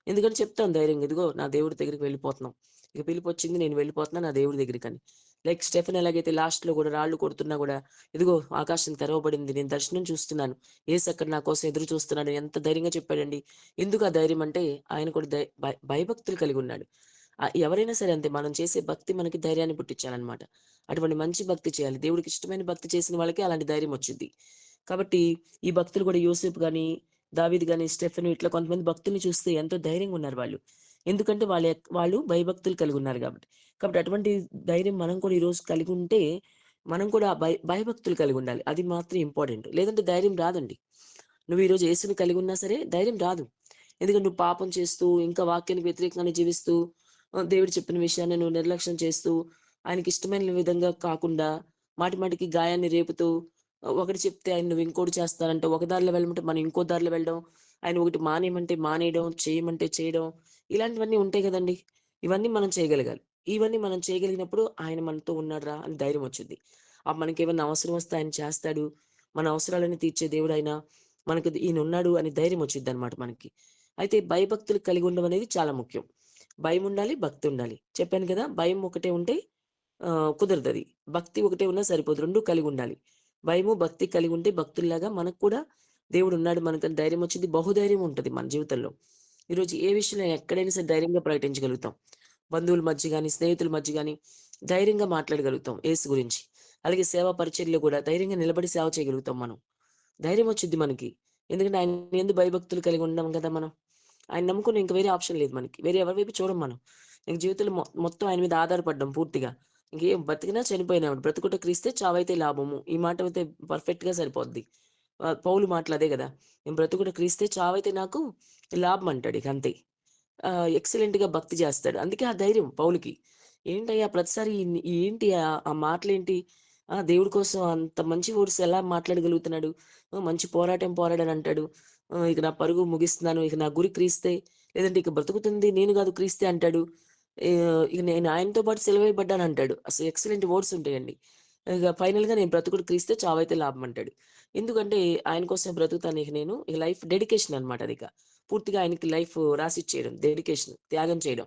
ఎందుకంటే చెప్తాం ధైర్యంగా, ఇదిగో నా దేవుడి దగ్గరికి వెళ్ళిపోతున్నాం. ఇక పిలుపొచ్చింది నేను వెళ్ళిపోతున్నా నా దేవుడి దగ్గరికని. లైక్ స్టెఫెన్ ఎలాగైతే లాస్ట్‌లో గూడా రాళ్ళు కొడుతున్నా గూడా, ఇదిగో ఆకాశం తెరవబడింది. నేను దర్శనం చూస్తున్నాను. యేసు అక్కడ నా కోసం ఎదురు చూస్తున్నాడు. ఎంత ధైర్యంగా చెప్పాడండి. ఎందుకు ఆ ధైర్యం అంటే ఆయన కూడా భయభక్తులు కలిగున్నాడు. ఎవరైనా సరే అంతే. మనం చేసే భక్తి మనకి ధైర్యాన్ని పుట్టించాలనమాట. అటువంటి మంచి భక్తి చేయాలి. దేవుడికి ఇష్టమైన భక్తి చేసిన వాళ్ళకే అలాంటి ధైర్యం వచ్చిద్ది. కాబట్టి ఈ భక్తులు కూడా యోసేపు గాని, దావీదు గాని, స్టెఫెను ఇట్లా కొంతమంది భక్తుల్ని చూస్తే ఎంతో ధైర్యంగా ఉన్నారు వాళ్ళు. ఎందుకంటే వాళ్ళు భయభక్తులు కలిగున్నారు గాబట్టి. కాబట్టి అటువంటి ధైర్యం మనం కూడా ఈరోజు కలిగుంటే, మనం కూడా భయభక్తులు కలిగుండాలి. అది మాత్రం ఇంపార్టెంట్. లేదంటే ధైర్యం రాదండి. నువ్వు ఈరోజు యేసుని కలిగున్నా సరే ధైర్యం రాదు. ఎందుకంటే నువ్వు పాపం చేస్తూ, ఇంకా వాక్యానికి వ్యతిరేకంగానే జీవిస్తూ, దేవుడు చెప్పిన విషయాన్ని నువ్వు నిర్లక్ష్యం చేస్తూ, ఆయనకిష్టమైన విధంగా కాకుండా, మాటి మాటికి గాయాన్ని రేపుతూ, ఒకటి చెప్తే ఆయన నువ్వు ఇంకోటి చేస్తానంటే, ఒక దారిలో వెళ్ళమంటే మనం ఇంకో దారిలో వెళ్ళడం, ఆయన ఒకటి మానేయమంటే మానేయడం, చేయమంటే చేయడం, ఇలాంటివన్నీ ఉంటాయి గదండీ! ఇవన్నీ మనం చేయగలగాలి. ఇవన్నీ మనం చేయగలిగినప్పుడు ఆయన మనతో ఉన్నాడురా అని ధైర్యం వచ్చుద్ది. మనకేమన్నా అవసరం వస్తే ఆయన చేస్తాడు. మన అవసరాలన్నీ తీర్చే దేవుడాయన. మనకి ఈయనున్నాడు అని ధైర్యం వచ్చిద్దనమాట మనకి. అయితే భయభక్తులు కలిగి ఉండడం అనేది చాలా ముఖ్యం. భయముండాలి, భక్తుండాలి. చెప్పాను కదా! భయం ఒకటే ఉంటే కుదరదది. భక్తి ఒకటే ఉన్నా సరిపోదు. 2 కలిగుండాలి. భయము, భక్తి కలిగుంటే భక్తుల్లాగా మనకు కూడా దేవుడున్నాడు మనకని ధైర్యం వచ్చిద్ది. బహుధైర్యం ఉంటది మన జీవితంలో. ఈరోజు ఏ విషయంలో ఎక్కడైనా సరే ధైర్యంగా ప్రకటించగలుగుతాం. బంధువుల మధ్య గాని, స్నేహితుల మధ్య గాని ధైర్యంగా మాట్లాడగలుగుతాం యేసు గురించి. అలాగే సేవా పరిచర్యలో గూడా ధైర్యంగా నిలబడి సేవ చేయగలుగుతాం మనం. ధైర్యం వచ్చిద్ది మనకి. ఎందుకంటే ఆయన యందు భయభక్తులు కలిగి ఉన్నాం గదా మనం. ఆయన నమ్ముకుని ఇంక వేరే ఆప్షన్ లేదు మనకి. వేరే ఎవరి వైపు చూడం మనం. ఇంక జీవితంలో మొత్తం ఆయన మీద ఆధారపడ్డాం పూర్తిగా. ఇంకేం బతికినా చనిపోయినా బ్రతుకుట క్రీస్తే చావైతే లాభము. ఈ మాట అయితే పర్ఫెక్ట్‌గా సరిపోద్ది. పౌలు మాటలు అదే గదా! నేను బ్రతుకుట క్రీస్తే చావైతే నాకు లాభం అంటాడు ఇక అంతే. ఎక్సలెంట్‌గా భక్తి జేస్తాడు. అందుకే ఆ ధైర్యం పౌలుకి. ఏంటయ్యా ప్రతిసారి ఏంటి ఆ మాటలేంటి? దేవుడి కోసం అంత మంచి వర్డ్స్ ఎలా మాట్లాడగలుగుతున్నాడు? మంచి పోరాటం పోరాడానంటాడు. ఇక నా పరుగు ముగిస్తున్నాను. ఇక నా గురి క్రీస్తే. లేదంటే ఇక బ్రతుకుతుంది నేను గాదు క్రీస్తే అంటాడు. ఇక నేను ఆయనతో పాటు సిలువేయబడ్డానంటాడు. అసలు ఎక్సలెంట్ వర్డ్స్ ఉంటాయండి. ఇక ఫైనల్‌గా నేను బ్రతుకుడు క్రీస్తే చావైతే లాభం అంటాడు. ఎందుకంటే ఆయన కోసం బ్రతుకుతాను ఇక నేను. ఇక లైఫ్ డెడికేషన్ అన్నమాట అదిక. పూర్తిగా ఆయనకి లైఫ్ రాసిచ్చేయడం. డెడికేషన్. త్యాగం చేయడం.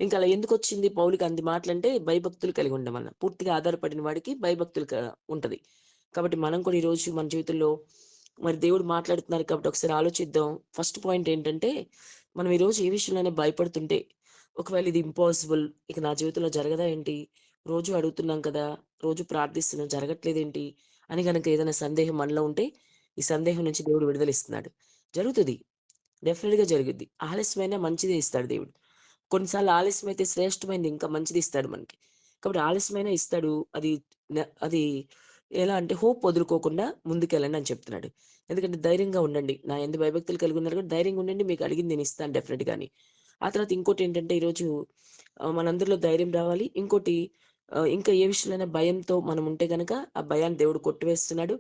ఇంక అలా ఎందుకొచ్చింది పౌలుకి అంత మాటలంటే భయభక్తులు కలిగి ఉండడం వలన. పూర్తిగా ఆధారపడిన వాడికి భయభక్తులు ఉంటది. కాబట్టి మనం కూడా ఈరోజు మన జీవితంలో మరి దేవుడు మాట్లాడుతున్నారు కాబట్టి ఒకసారి ఆలోచిద్దాం. ఫస్ట్ పాయింట్ ఏంటంటే, మనం ఈరోజు ఏ విషయంలోనైనా భయపడుతుంటే, ఒకవేళ ఇది ఇంపాసిబుల్ ఇక నా జీవితంలో జరగదా ఏంటి? రోజు అడుగుతున్నాం కదా! రోజు ప్రార్థిస్తున్నాం జరగట్లేదేంటి? అని గనక ఏదైనా సందేహం మనలో ఉంటే, ఈ సందేహం నుంచి దేవుడు విడుదలిస్తున్నాడు. జరుగుతది. డెఫినిట్‌గా జరిగిద్ది. ఆలస్యమైనా మంచిదే ఇస్తాడు దేవుడు. కొన్నిసార్లు ఆలస్యమైతే శ్రేష్టమైనది ఇంకా మంచిది ఇస్తాడు మనకి. కాబట్టి ఆలస్యమైనా ఇస్తాడు. అది ఎలా అంటే హోప్ వదులుకోకుండా ముందుకెళ్ళండి అని చెప్తున్నాడు. ఎందుకంటే ధైర్యంగా ఉండండి. నా యందు భయభక్తులు కలిగి ఉన్నారు కాబట్టి ధైర్యంగా ఉండండి. మీకు అడిగింది నేను ఇస్తాను డెఫినిట్‌గాని. ఆ తర్వాత ఇంకోటేంటంటే ఈరోజు మనందరిలో ధైర్యం రావాలి. ఇంకోటి ఇంకా ఏ విషయంలోనైనా భయంతో మనం ఉంటే గనక ఆ భయాన్ని దేవుడు కొట్టివేస్తున్నాడు.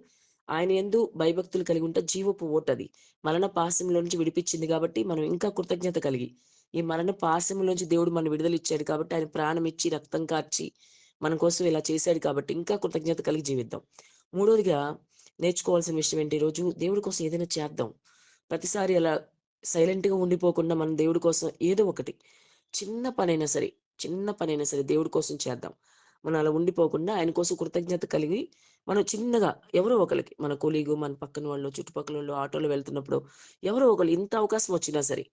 ఆయన యందు భయభక్తులు కలిగి ఉంటే జీవపు ఊటది. మరణ పాశంలో నుంచి విడిపించింది కాబట్టి మనం ఇంకా కృతజ్ఞత కలిగి, ఈ మరణ పాశంలోంచి దేవుడు మనకు విడుదలిచ్చాడు కాబట్టి ఆయన ప్రాణమిచ్చి, రక్తం కార్చి మన కోసం ఇలా చేశాడు కాబట్టి ఇంకా కృతజ్ఞత కలిగి జీవిద్దాం. మూడోదిగా నేర్చుకోవాల్సిన విషయం ఏంటి ఈరోజు దేవుడి కోసం ఏదైనా చేద్దాం. ప్రతిసారి అలా సైలెంట్‌గా ఉండిపోకుండా మనం దేవుడి కోసం ఏదో ఒకటి చిన్న పనైనా సరే, చిన్న పనైనా సరే దేవుడి కోసం చేద్దాం. మనం అలా ఉండిపోకుండా ఆయన కోసం కృతజ్ఞత కలిగి మనం చిన్నగా ఎవరో ఒకళ్ళకి మన కొలీగు, మన పక్కన వాళ్ళు, చుట్టుపక్కలోళ్ళు ఆటోలో వెళ్తున్నప్పుడు ఎవరో ఒకళ్ళు ఇంత అవకాశం వచ్చినా సరే,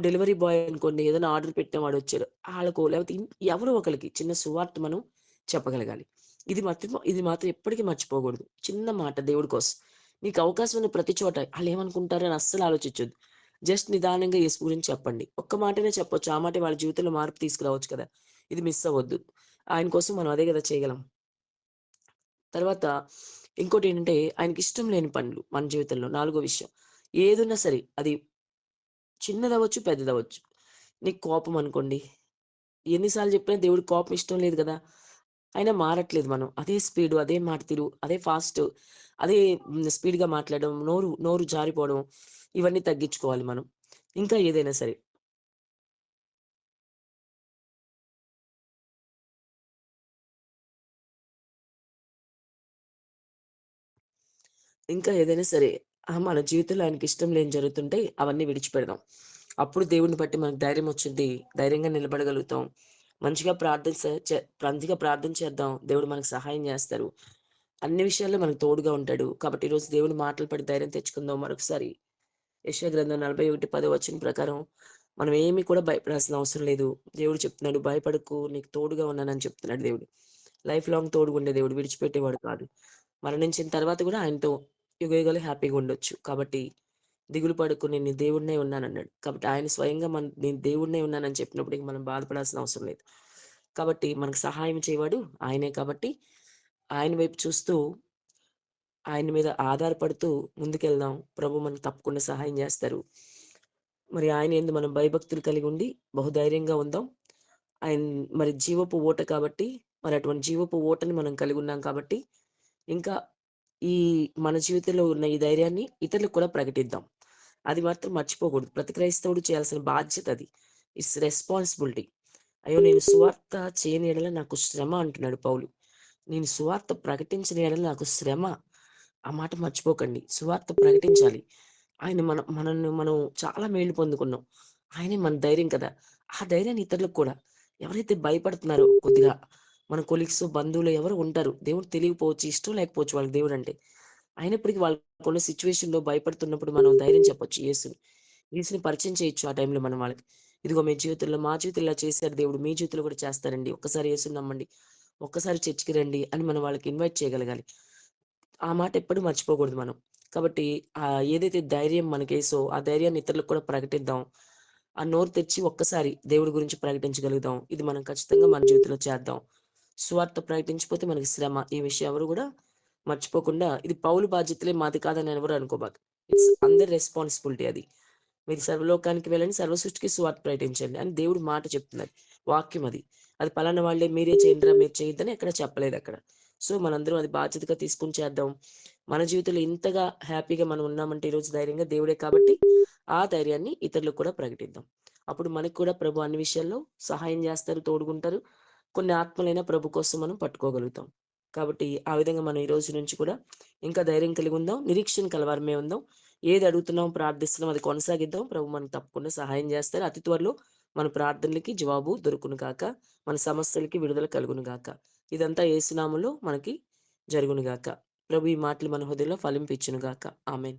డెలివరీ బాయ్ అనుకోండి ఏదైనా ఆర్డర్ పెట్టిన వాడొచ్చాడు. ఆళ్ళకో లేకపోతే ఎవరో ఒకళ్ళకి చిన్న సువార్త మనం చెప్పగలగాలి. ఇది మాత్రం ఎప్పటికీ మర్చిపోకూడదు. చిన్న మాట దేవుడి కోసం. నీకు అవకాశం ఉన్న ప్రతి చోట ఆళ్ళేమనుకుంటారని అస్సలు ఆలోచించొద్దు. జస్ట్ నిదానంగా యేసు గురించి చెప్పండి. ఒక్క మాటనే చెప్పొచ్చు. ఆ మాటే వాళ్ళ జీవితంలో మార్పు తీసుకురావచ్చు కదా! ఇది మిస్ అవ్వద్దు. ఆయన కోసం మనం అదే గదా చేయగలం. తర్వాత ఇంకోటేంటంటే ఆయనకిష్టం లేని పనులు మన జీవితంలో నాలుగో విషయం. ఏదున్నా సరే అది చిన్నదవ్వచ్చు, పెద్దదవ్వచ్చు. నీకు కోపం అనుకోండి. ఎన్ని సార్లు చెప్పినా దేవుడికి కోపం ఇష్టం లేదు గదా! అయినా మారట్లేదు మనం. అదే స్పీడు, అదే మాట తీరు, అదే ఫాస్టు, అదే స్పీడ్‌గా మాట్లాడడం, నోరు నోరు జారిపోవడం ఇవన్నీ తగ్గించుకోవాలి మనం. ఇంకా ఏదైనా సరే. ఇంకా ఏదైనా సరే మన జీవితంలో ఆయనకిష్టం లేనిది జరుగుతుంటే అవన్నీ విడిచిపెడదాం. అప్పుడు దేవుడిని బట్టి మనకు ధైర్యం వచ్చిద్ది. ధైర్యంగా నిలబడగలుగుతాం. మంచిగా ప్రార్థన మంచిగా ప్రార్థన చేద్దాం. దేవుడు మనకు సహాయం జేస్తారు. అన్ని విషయాల్లో మనకు తోడుగా ఉంటాడు. కాబట్టి ఈరోజు దేవుని మాటలు పడి ధైర్యం తెచ్చుకుందాం మరొకసారి. యెషయా గ్రంథం 41:10 వచనం ప్రకారం మనం ఏమి కూడా భయపడాల్సిన అవసరం లేదు. దేవుడు చెప్తున్నాడు, "భయపడకు నీకు తోడుగా ఉన్నానని" చెప్తున్నాడు దేవుడు. లైఫ్ లాంగ్ తోడుగుండే దేవుడు, విడిచిపెట్టేవాడు కాదు. మరణించిన తర్వాత గూడా ఆయనతో యుగయుగాలు హ్యాపీగా ఉండొచ్చు. కాబట్టి దిగులు పడకు నేను నీ దేవుడినే ఉన్నానన్నాడు. కాబట్టి ఆయన స్వయంగా నేను దేవుడినే ఉన్నానని చెప్పినప్పుడు ఇంక మనం బాధపడాల్సిన అవసరం లేదు. కాబట్టి మనకు సహాయం చేయవాడు ఆయనే కాబట్టి ఆయన వైపు చూస్తూ ఆయన మీద ఆధారపడుతూ ముందుకెళ్దాం. ప్రభు మనకు తప్పకుండా సహాయం జేస్తారు. మరి ఆయన యందు మనం భయభక్తులు కలిగుండి బహుధైర్యంగా ఉందాం. ఆయన మరి జీవపు ఊట కాబట్టి, మరి అటువంటి జీవపు ఊటని మనం కలిగున్నాం కాబట్టి, ఇంకా ఈ మన జీవితంలో ఉన్న ఈ ధైర్యాన్ని ఇతరులకు కూడా ప్రకటిద్దాం. అది మాత్రం మర్చిపోకూడదు. ప్రతి క్రైస్తవుడు చేయాల్సిన బాధ్యత అది. It's responsibility. అయ్యో! నేను సువార్త చేయని యెడల నాకు శ్రమ అంటున్నాడు పౌలు. నేను సువార్త ప్రకటించని యెడల నాకు శ్రమ. ఆ మాట మర్చిపోకండి. సువార్త ప్రకటించాలి. ఆయన మనల్ని మనం చాలా మేలు పొందుకున్నాం. ఆయనే మన ధైర్యం కదా! ఆ ధైర్యాన్ని ఇతరులకు కూడా ఎవరైతే భయపడుతున్నారో కొద్దిగా మన కొలీగ్స్, బంధువులు ఎవరో ఉంటారు. దేవుడు తెలియకపోవచ్చు, ఇష్టం లేకపోవచ్చు వాళ్ళకి దేవుడంటే. అయినప్పటికీ వాళ్ళకున్న సిట్యుయేషన్‌లో భయపడుతున్నప్పుడు మనం ధైర్యం చెప్పొచ్చు యేసుని. యేసుని పరిచయం చేయొచ్చు ఆ టైంలో మనం వాళ్ళకి. ఇదిగో మీ జీవితంలో మా జీవితంలో ఇలా చేశారు దేవుడు. మీ జీవితంలో కూడా చేస్తారండి. ఒక్కసారి యేసుని నమ్మండి. ఒక్కసారి చర్చికి రండి అని మనం వాళ్ళకి ఇన్వైట్ చేయగలగాలి. ఆ మాట ఎప్పుడు మర్చిపోకూడదు మనం. కాబట్టి ఏదైతే ధైర్యం మనకేసో, ఆ ధైర్యాన్ని ఇతరులకు కూడా ప్రకటిద్దాం. ఆ నోరు తెరిచి ఒక్కసారి దేవుడి గురించి ప్రకటించగలుగుదాం. ఇది మనం ఖచ్చితంగా మన జీవితంలో చేద్దాం. సువార్త ప్రకటించకపోతే మనకి శ్రమ. ఈ విషయం ఎవరు గూడా మర్చిపోకుండా ఇది పౌలు బాధ్యతలే మాది కాదని ఎవరు అనుకోబాకు. ఇట్స్ అందరి రెస్పాన్సిబిలిటీ అది. మీరు సర్వలోకానికి వెళ్ళండి, సర్వ సృష్టికి సువార్త ప్రకటించండి అని దేవుడు మాట చెప్తున్నది. వాక్యం అది. అది పలానా వాళ్ళే మీరే చేయండిరా, మీరు చేయొద్దని ఎక్కడ చెప్పలేదక్కడ. సో, మనందరం అది బాధ్యతగా తీసుకొని చేద్దాం. మన జీవితంలో ఇంతగా హ్యాపీగా మనం ఉన్నామంటే ఈరోజు ధైర్యంగా దేవుడే కాబట్టి, ఆ ధైర్యాన్ని ఇతరులకు కూడా ప్రకటిద్దాం. అప్పుడు మనకు కూడా ప్రభు అన్ని విషయాల్లో సహాయం జేస్తారు, తోడుగుంటారు. కొన్ని ఆత్మలైనా ప్రభు కోసం మనం పట్టుకోగలుగుతాం. కాబట్టి ఆ విధంగా మనం ఈ రోజు నుంచి కూడా ఇంకా ధైర్యం కలిగుందాం. నిరీక్షణ కలవారమే ఉందాం. ఏది అడుగుతున్నాం, ప్రార్థిస్తున్నాం అది కొనసాగిద్దాం. ప్రభు మనకు తప్పకుండా సహాయం జేస్తారు. అతి త్వరలో మన ప్రార్థనలకి జవాబు దొరుకును గాక. మన సమస్యలకి విడుదల కలుగును గాక. ఇదంతా యేసు నామంలో మనకి జరుగును గాక. ప్రభు ఈ మాటలు మన హృదయంలో ఫలింపించును గాక. ఆమేన్.